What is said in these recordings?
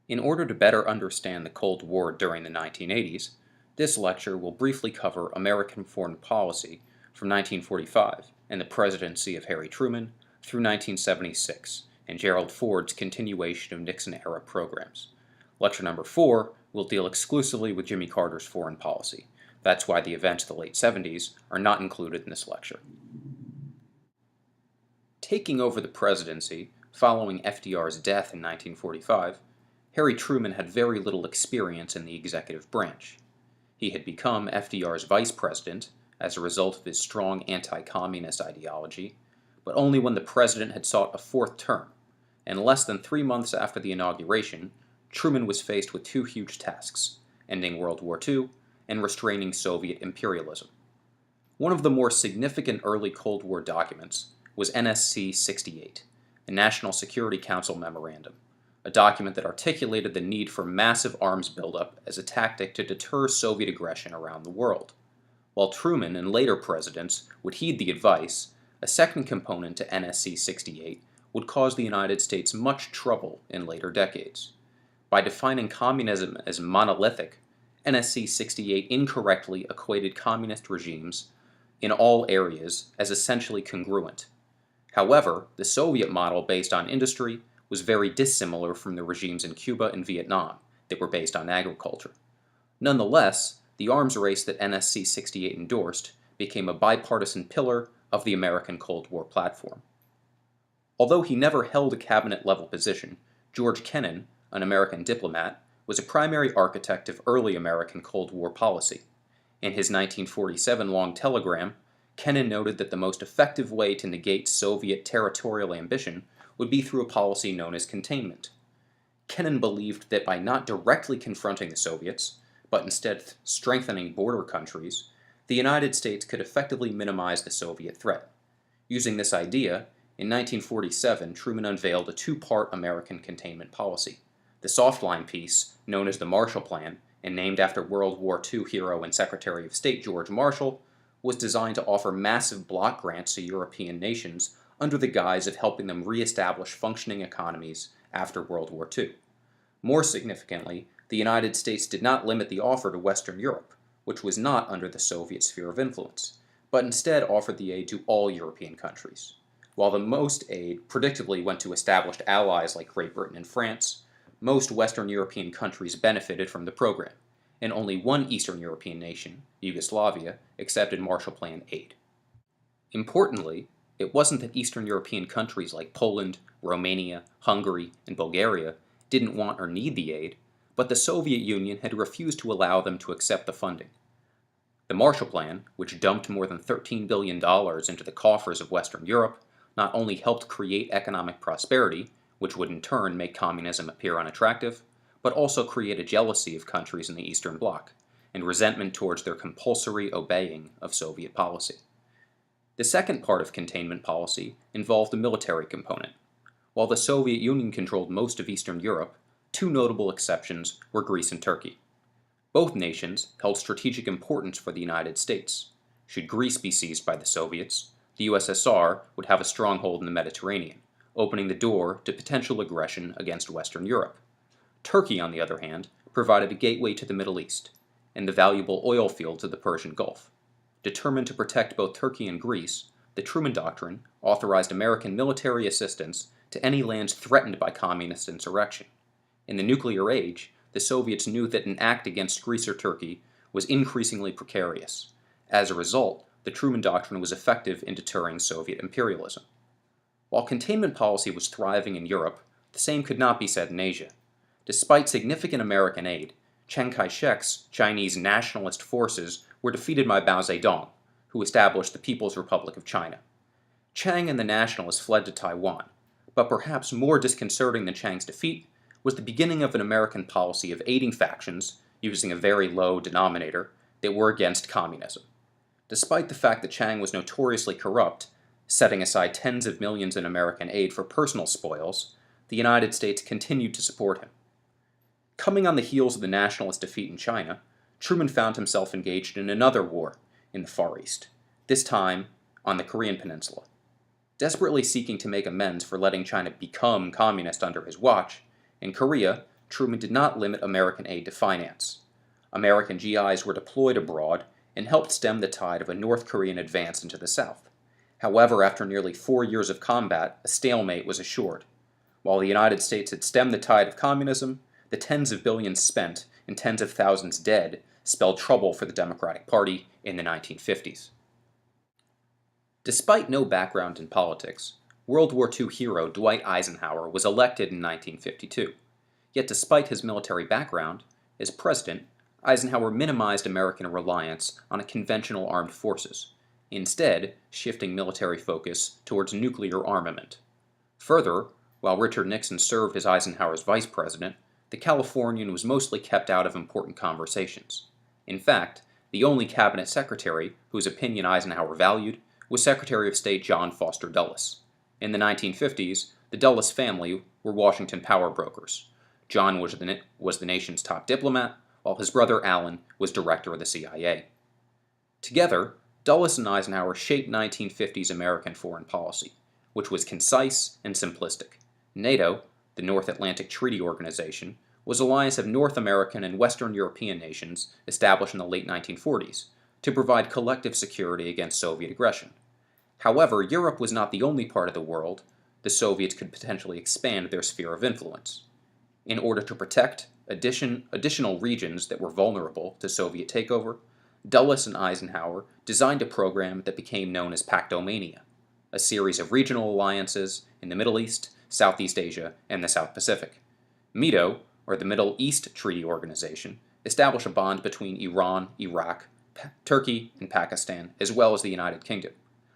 In order to better understand the Cold War during the 1980s, this lecture will briefly cover American foreign policy from 1945 and the presidency of Harry Truman through 1976 and Gerald Ford's continuation of Nixon-era programs. Lecture number 4 will deal exclusively with Jimmy Carter's foreign policy. That's why the events of the late 70s are not included in this lecture. Taking over the presidency following FDR's death in 1945, Harry Truman had very little experience in the executive branch. He had become FDR's vice president as a result of his strong anti-communist ideology, but only when the president had sought a fourth term, and less than 3 months after the inauguration, Truman was faced with two huge tasks: ending World War II and restraining Soviet imperialism. One of the more significant early Cold War documents was NSC 68, the National Security Council Memorandum, a document that articulated the need for massive arms buildup as a tactic to deter Soviet aggression around the world. While Truman and later presidents would heed the advice, a second component to NSC 68 would cause the United States much trouble in later decades. By defining communism as monolithic, NSC 68 incorrectly equated communist regimes in all areas as essentially congruent. However, the Soviet model based on industry was very dissimilar from the regimes in Cuba and Vietnam that were based on agriculture. Nonetheless, the arms race that NSC 68 endorsed became a bipartisan pillar of the American Cold War platform. Although he never held a cabinet-level position, George Kennan, an American diplomat, was a primary architect of early American Cold War policy. In his 1947 long telegram, Kennan noted that the most effective way to negate Soviet territorial ambition would be through a policy known as containment. Kennan believed that by not directly confronting the Soviets, but instead strengthening border countries, the United States could effectively minimize the Soviet threat. Using this idea, in 1947, Truman unveiled a two-part American containment policy. The soft-line piece, known as the Marshall Plan, and named after World War II hero and Secretary of State George Marshall, was designed to offer massive block grants to European nations under the guise of helping them re-establish functioning economies after World War II. More significantly, the United States did not limit the offer to Western Europe, which was not under the Soviet sphere of influence, but instead offered the aid to all European countries. While the most aid predictably went to established allies like Great Britain and France, most Western European countries benefited from the program, and only one Eastern European nation, Yugoslavia, accepted Marshall Plan aid. Importantly, it wasn't that Eastern European countries like Poland, Romania, Hungary, and Bulgaria didn't want or need the aid, but the Soviet Union had refused to allow them to accept the funding. The Marshall Plan, which dumped more than $13 billion into the coffers of Western Europe, not only helped create economic prosperity, which would in turn make communism appear unattractive, but also create a jealousy of countries in the Eastern Bloc, and resentment towards their compulsory obeying of Soviet policy. The second part of containment policy involved a military component. While the Soviet Union controlled most of Eastern Europe, two notable exceptions were Greece and Turkey. Both nations held strategic importance for the United States. Should Greece be seized by the Soviets, the USSR would have a stronghold in the Mediterranean, opening the door to potential aggression against Western Europe. Turkey, on the other hand, provided a gateway to the Middle East and the valuable oil fields of the Persian Gulf. Determined to protect both Turkey and Greece, the Truman Doctrine authorized American military assistance to any lands threatened by communist insurrection. In the nuclear age, the Soviets knew that an act against Greece or Turkey was increasingly precarious. As a result, the Truman Doctrine was effective in deterring Soviet imperialism. While containment policy was thriving in Europe, the same could not be said in Asia. Despite significant American aid, Chiang Kai-shek's Chinese nationalist forces were defeated by Mao Zedong, who established the People's Republic of China. Chiang and the nationalists fled to Taiwan, but perhaps more disconcerting than Chiang's defeat was the beginning of an American policy of aiding factions, using a very low denominator, that were against communism. Despite the fact that Chiang was notoriously corrupt, setting aside tens of millions in American aid for personal spoils, the United States continued to support him. Coming on the heels of the nationalist defeat in China, Truman found himself engaged in another war in the Far East, this time on the Korean Peninsula. Desperately seeking to make amends for letting China become communist under his watch, in Korea, Truman did not limit American aid to finance. American GIs were deployed abroad and helped stem the tide of a North Korean advance into the South. However, after nearly 4 years of combat, a stalemate was assured. While the United States had stemmed the tide of communism, the tens of billions spent and tens of thousands dead spelled trouble for the Democratic Party in the 1950s. Despite no background in politics, World War II hero Dwight Eisenhower was elected in 1952. Yet despite his military background, as president, Eisenhower minimized American reliance on conventional armed forces, instead shifting military focus towards nuclear armament. Further, while Richard Nixon served as Eisenhower's vice president, the Californian was mostly kept out of important conversations. In fact, the only cabinet secretary whose opinion Eisenhower valued was Secretary of State John Foster Dulles. In the 1950s, the Dulles family were Washington power brokers. John was the nation's top diplomat, while his brother Alan was director of the CIA. Together, Dulles and Eisenhower shaped 1950s American foreign policy, which was concise and simplistic. NATO, the North Atlantic Treaty Organization, was an alliance of North American and Western European nations established in the late 1940s to provide collective security against Soviet aggression. However, Europe was not the only part of the world the Soviets could potentially expand their sphere of influence. In order to protect additional regions that were vulnerable to Soviet takeover, Dulles and Eisenhower designed a program that became known as Pactomania, a series of regional alliances in the Middle East, Southeast Asia, and the South Pacific. MITO, or the Middle East Treaty Organization, established a bond between Iran, Iraq, Turkey, and Pakistan, as well as the United Kingdom,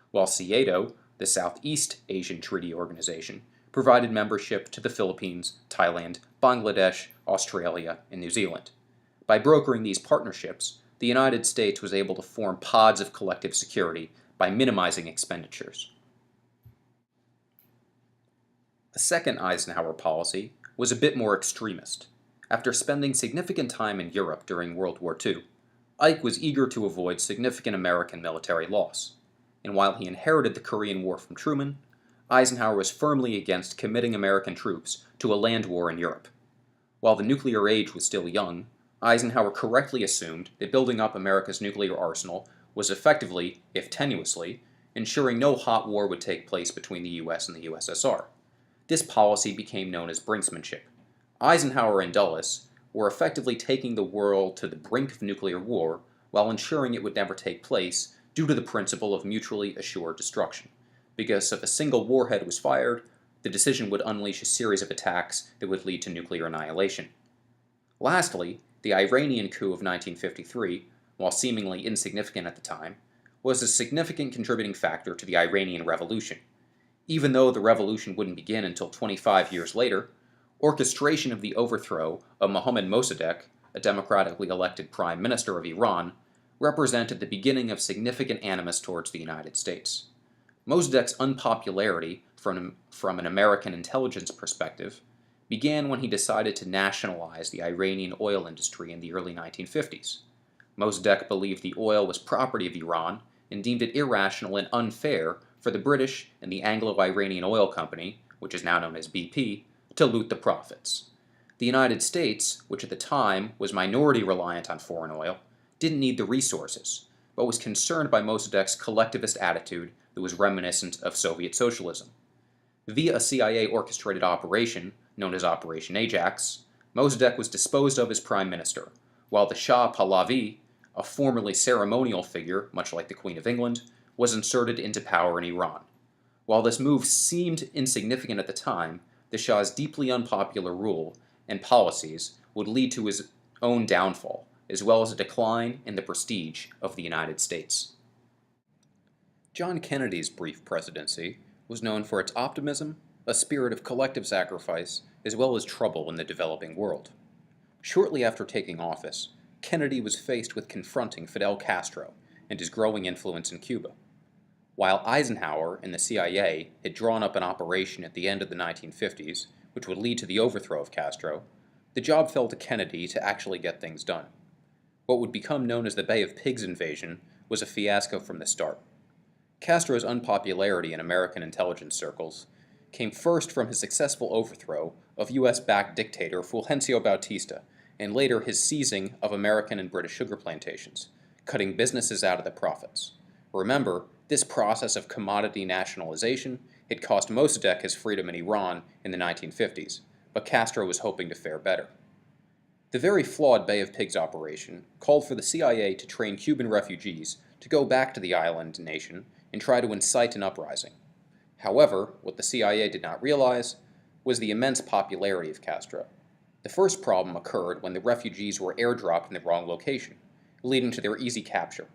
while SEATO, the Southeast Asian Treaty Organization, provided membership to the Philippines, Thailand, Bangladesh, Australia, and New Zealand. By brokering these partnerships, the United States was able to form pods of collective security by minimizing expenditures. A second Eisenhower policy was a bit more extremist. After spending significant time in Europe during World War II, Ike was eager to avoid significant American military loss. And while he inherited the Korean War from Truman, Eisenhower was firmly against committing American troops to a land war in Europe. While the nuclear age was still young, Eisenhower correctly assumed that building up America's nuclear arsenal was effectively, if tenuously, ensuring no hot war would take place between the US and the USSR. This policy became known as brinksmanship. Eisenhower and Dulles were effectively taking the world to the brink of nuclear war while ensuring it would never take place due to the principle of mutually assured destruction. Because if a single warhead was fired, the decision would unleash a series of attacks that would lead to nuclear annihilation. Lastly, the Iranian coup of 1953, while seemingly insignificant at the time, was a significant contributing factor to the Iranian Revolution. Even though the revolution wouldn't begin until 25 years later, orchestration of the overthrow of Mohammad Mossadegh, a democratically elected prime minister of Iran, represented the beginning of significant animus towards the United States. Mossadegh's unpopularity from an American intelligence perspective began when he decided to nationalize the Iranian oil industry in the early 1950s. Mossadegh believed the oil was property of Iran and deemed it irrational and unfair for the British and the Anglo-Iranian Oil Company, which is now known as BP, to loot the profits. The United States, which at the time was minority reliant on foreign oil, didn't need the resources, but was concerned by Mossadegh's collectivist attitude that was reminiscent of Soviet socialism. Via a CIA-orchestrated operation, known as Operation Ajax, Mossadegh was disposed of as prime minister, while the Shah Pahlavi, a formerly ceremonial figure, much like the Queen of England, was inserted into power in Iran. While this move seemed insignificant at the time, the Shah's deeply unpopular rule and policies would lead to his own downfall, as well as a decline in the prestige of the United States. John Kennedy's brief presidency was known for its optimism, a spirit of collective sacrifice, as well as trouble in the developing world. Shortly after taking office, Kennedy was faced with confronting Fidel Castro and his growing influence in Cuba. While Eisenhower and the CIA had drawn up an operation at the end of the 1950s, which would lead to the overthrow of Castro, the job fell to Kennedy to actually get things done. What would become known as the Bay of Pigs invasion was a fiasco from the start. Castro's unpopularity in American intelligence circles came first from his successful overthrow of U.S.-backed dictator Fulgencio Bautista, and later his seizing of American and British sugar plantations, cutting businesses out of the profits. Remember, this process of commodity nationalization had cost Mossadegh his freedom in Iran in the 1950s, but Castro was hoping to fare better. The very flawed Bay of Pigs operation called for the CIA to train Cuban refugees to go back to the island nation and try to incite an uprising. However, what the CIA did not realize was the immense popularity of Castro. The first problem occurred when the refugees were airdropped in the wrong location, leading to their easy capture.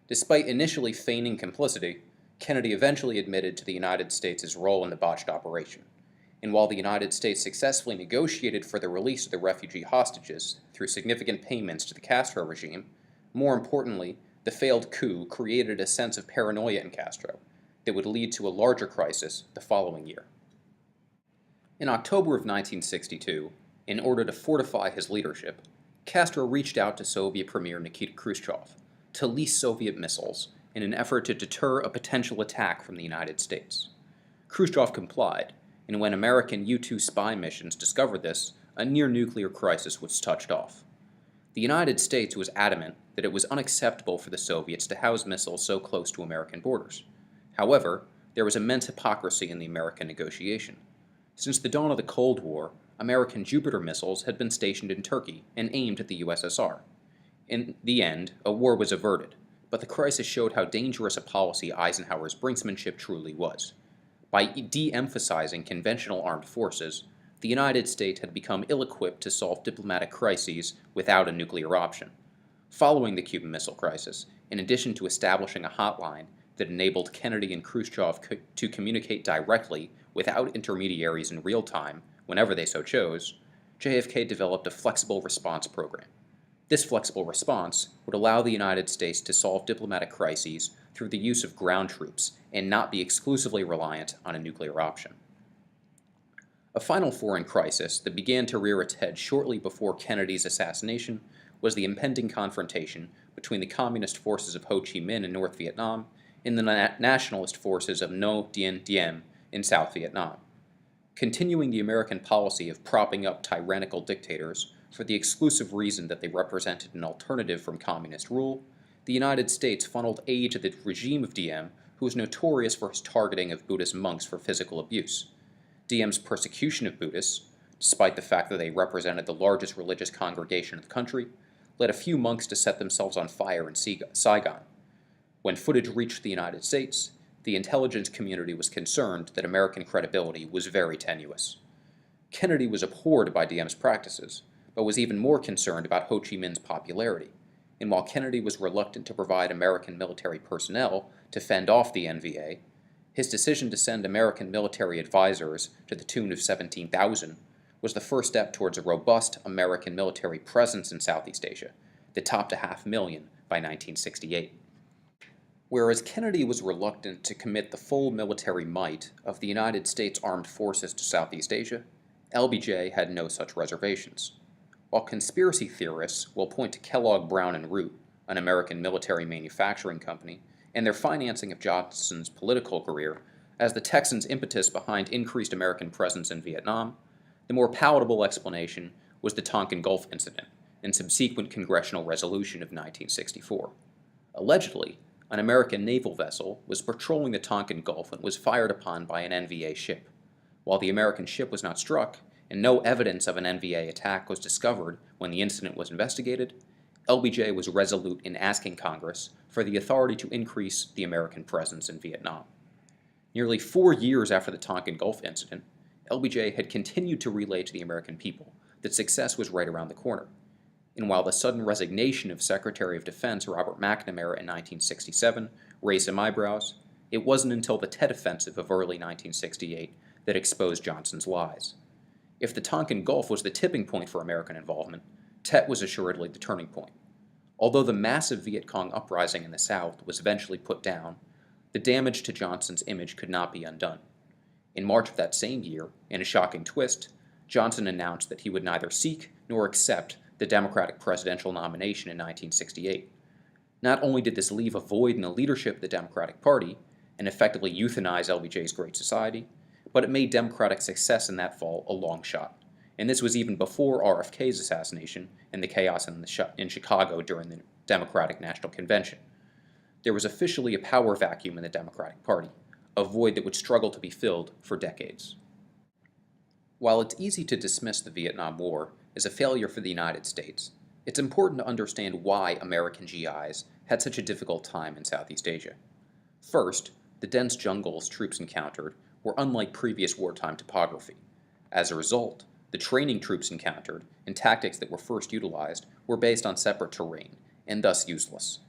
Despite initially feigning complicity, Kennedy eventually admitted to the United States' role in the botched operation. And while the United States successfully negotiated for the release of the refugee hostages through significant payments to the Castro regime, more importantly, the failed coup created a sense of paranoia in Castro that would lead to a larger crisis the following year. In October of 1962, in order to fortify his leadership, Castro reached out to Soviet Premier Nikita Khrushchev to lease Soviet missiles in an effort to deter a potential attack from the United States. Khrushchev complied, and when American U-2 spy missions discovered this, a near-nuclear crisis was touched off. The United States was adamant that it was unacceptable for the Soviets to house missiles so close to American borders. However, there was immense hypocrisy in the American negotiation. Since the dawn of the Cold War, American Jupiter missiles had been stationed in Turkey and aimed at the USSR. In the end, a war was averted, but the crisis showed how dangerous a policy Eisenhower's brinksmanship truly was. By de-emphasizing conventional armed forces, the United States had become ill-equipped to solve diplomatic crises without a nuclear option. Following the Cuban Missile Crisis, in addition to establishing a hotline that enabled Kennedy and Khrushchev to communicate directly without intermediaries in real time, whenever they so chose, JFK developed a flexible response program. This flexible response would allow the United States to solve diplomatic crises through the use of ground troops and not be exclusively reliant on a nuclear option. A final foreign crisis that began to rear its head shortly before Kennedy's assassination was the impending confrontation between the communist forces of Ho Chi Minh in North Vietnam and the nationalist forces of Ngo Dinh Diem in South Vietnam. Continuing the American policy of propping up tyrannical dictators for the exclusive reason that they represented an alternative from communist rule, the United States funneled aid to the regime of Diem, who was notorious for his targeting of Buddhist monks for physical abuse. Diem's persecution of Buddhists, despite the fact that they represented the largest religious congregation in the country, led a few monks to set themselves on fire in Saigon. When footage reached the United States, the intelligence community was concerned that American credibility was very tenuous. Kennedy was abhorred by Diem's practices, but was even more concerned about Ho Chi Minh's popularity, and while Kennedy was reluctant to provide American military personnel to fend off the NVA, his decision to send American military advisors to the tune of 17,000 was the first step towards a robust American military presence in Southeast Asia that topped 500,000 by 1968. Whereas Kennedy was reluctant to commit the full military might of the United States Armed Forces to Southeast Asia, LBJ had no such reservations. While conspiracy theorists will point to Kellogg Brown and Root, an American military manufacturing company, and their financing of Johnson's political career as the Texans' impetus behind increased American presence in Vietnam, the more palatable explanation was the Tonkin Gulf incident and subsequent congressional resolution of 1964. Allegedly, an American naval vessel was patrolling the Tonkin Gulf and was fired upon by an NVA ship. While the American ship was not struck, and no evidence of an NVA attack was discovered when the incident was investigated, LBJ was resolute in asking Congress for the authority to increase the American presence in Vietnam. Nearly 4 years after the Tonkin Gulf incident, LBJ had continued to relay to the American people that success was right around the corner. And while the sudden resignation of Secretary of Defense Robert McNamara in 1967 raised some eyebrows, it wasn't until the Tet Offensive of early 1968 that exposed Johnson's lies. If the Tonkin Gulf was the tipping point for American involvement, Tet was assuredly the turning point. Although the massive Viet Cong uprising in the South was eventually put down, the damage to Johnson's image could not be undone. In March of that same year, in a shocking twist, Johnson announced that he would neither seek nor accept the Democratic presidential nomination in 1968. Not only did this leave a void in the leadership of the Democratic Party and effectively euthanize LBJ's Great Society, but it made Democratic success in that fall a long shot. And this was even before RFK's assassination and the chaos in Chicago during the Democratic National Convention. There was officially a power vacuum in the Democratic Party, a void that would struggle to be filled for decades. While it's easy to dismiss the Vietnam War as a failure for the United States, it's important to understand why American GIs had such a difficult time in Southeast Asia. First, the dense jungles troops encountered were unlike previous wartime topography. As a result, the training troops encountered and tactics that were first utilized were based on separate terrain, and thus useless.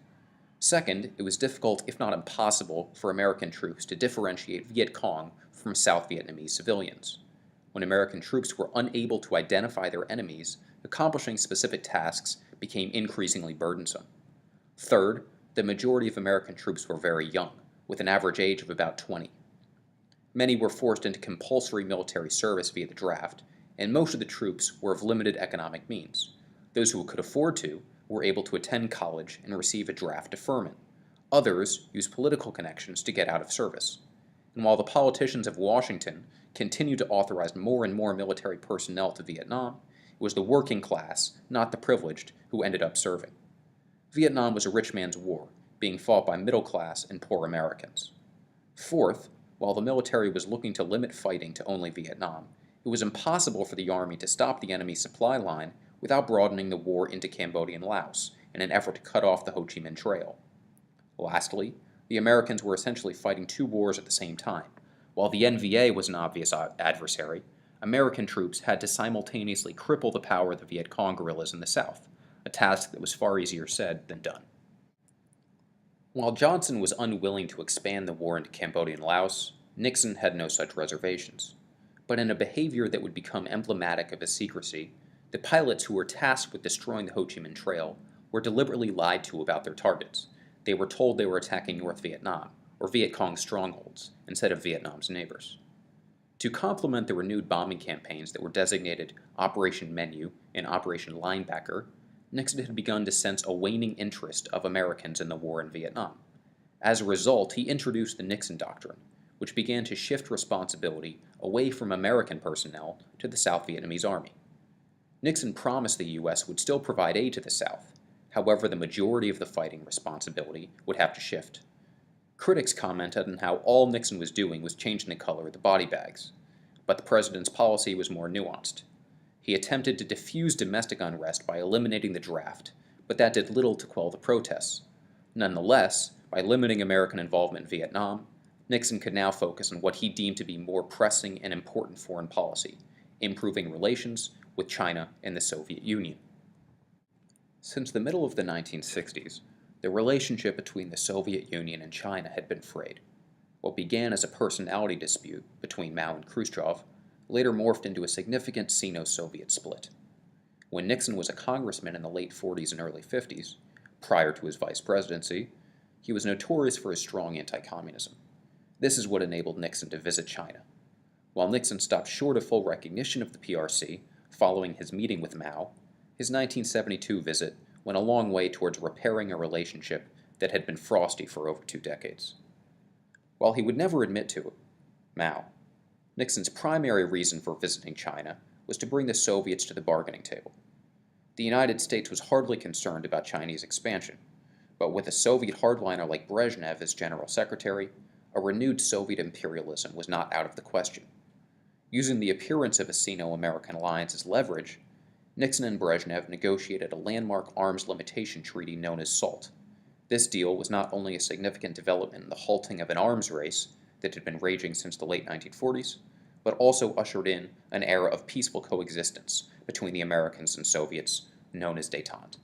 Second, it was difficult, if not impossible, for American troops to differentiate Viet Cong from South Vietnamese civilians. When American troops were unable to identify their enemies, accomplishing specific tasks became increasingly burdensome. Third, the majority of American troops were very young, with an average age of about 20. Many were forced into compulsory military service via the draft, and most of the troops were of limited economic means. Those who could afford to were able to attend college and receive a draft deferment. Others used political connections to get out of service. And while the politicians of Washington continued to authorize more and more military personnel to Vietnam, it was the working class, not the privileged, who ended up serving. Vietnam was a rich man's war, being fought by middle-class and poor Americans. Fourth, while the military was looking to limit fighting to only Vietnam, it was impossible for the Army to stop the enemy supply line without broadening the war into Cambodia and Laos in an effort to cut off the Ho Chi Minh Trail. Lastly, the Americans were essentially fighting two wars at the same time. While the NVA was an obvious adversary, American troops had to simultaneously cripple the power of the Viet Cong guerrillas in the South, a task that was far easier said than done. While Johnson was unwilling to expand the war into Cambodia and Laos, Nixon had no such reservations. But in a behavior that would become emblematic of his secrecy, the pilots who were tasked with destroying the Ho Chi Minh Trail were deliberately lied to about their targets. They were told they were attacking North Vietnam, or Viet Cong strongholds, instead of Vietnam's neighbors. To complement the renewed bombing campaigns that were designated Operation Menu and Operation Linebacker, Nixon had begun to sense a waning interest of Americans in the war in Vietnam. As a result, he introduced the Nixon Doctrine, which began to shift responsibility away from American personnel to the South Vietnamese Army. Nixon promised the U.S. would still provide aid to the South. However, the majority of the fighting responsibility would have to shift. Critics commented on how all Nixon was doing was changing the color of the body bags, but the president's policy was more nuanced. He attempted to diffuse domestic unrest by eliminating the draft, but that did little to quell the protests. Nonetheless, by limiting American involvement in Vietnam, Nixon could now focus on what he deemed to be more pressing and important foreign policy, improving relations with China and the Soviet Union. Since the middle of the 1960s, the relationship between the Soviet Union and China had been frayed. What began as a personality dispute between Mao and Khrushchev later morphed into a significant Sino-Soviet split. When Nixon was a congressman in the late 40s and early 50s, prior to his vice presidency, he was notorious for his strong anti-communism. This is what enabled Nixon to visit China. While Nixon stopped short of full recognition of the PRC following his meeting with Mao, his 1972 visit went a long way towards repairing a relationship that had been frosty for over 2 decades. While he would never admit to it, Mao, Nixon's primary reason for visiting China was to bring the Soviets to the bargaining table. The United States was hardly concerned about Chinese expansion, but with a Soviet hardliner like Brezhnev as general secretary, a renewed Soviet imperialism was not out of the question. Using the appearance of a Sino-American alliance as leverage, Nixon and Brezhnev negotiated a landmark arms limitation treaty known as SALT. This deal was not only a significant development in the halting of an arms race that had been raging since the late 1940s, but also ushered in an era of peaceful coexistence between the Americans and Soviets, known as détente.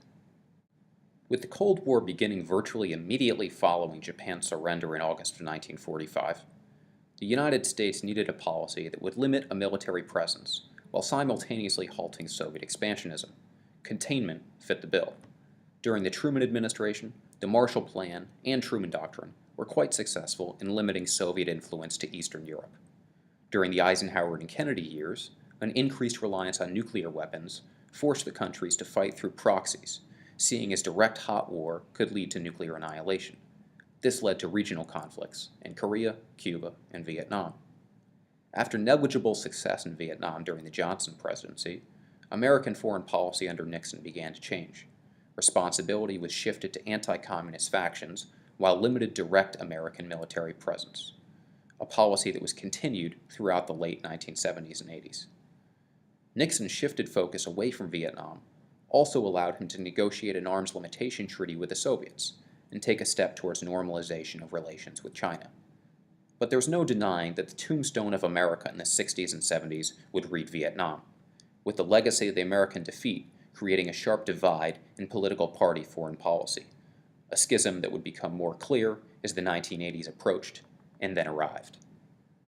With the Cold War beginning virtually immediately following Japan's surrender in August of 1945, the United States needed a policy that would limit a military presence while simultaneously halting Soviet expansionism. Containment fit the bill. During the Truman administration, the Marshall Plan and Truman Doctrine were quite successful in limiting Soviet influence to Eastern Europe. During the Eisenhower and Kennedy years, an increased reliance on nuclear weapons forced the countries to fight through proxies, seeing as direct hot war could lead to nuclear annihilation. This led to regional conflicts in Korea, Cuba, and Vietnam. After negligible success in Vietnam during the Johnson presidency, American foreign policy under Nixon began to change. Responsibility was shifted to anti-communist factions while limited direct American military presence, a policy that was continued throughout the late 1970s and 80s. Nixon's shifted focus away from Vietnam also allowed him to negotiate an arms limitation treaty with the Soviets and take a step towards normalization of relations with China. But there's no denying that the tombstone of America in the 60s and 70s would read Vietnam, with the legacy of the American defeat creating a sharp divide in political party foreign policy, a schism that would become more clear as the 1980s approached and then arrived.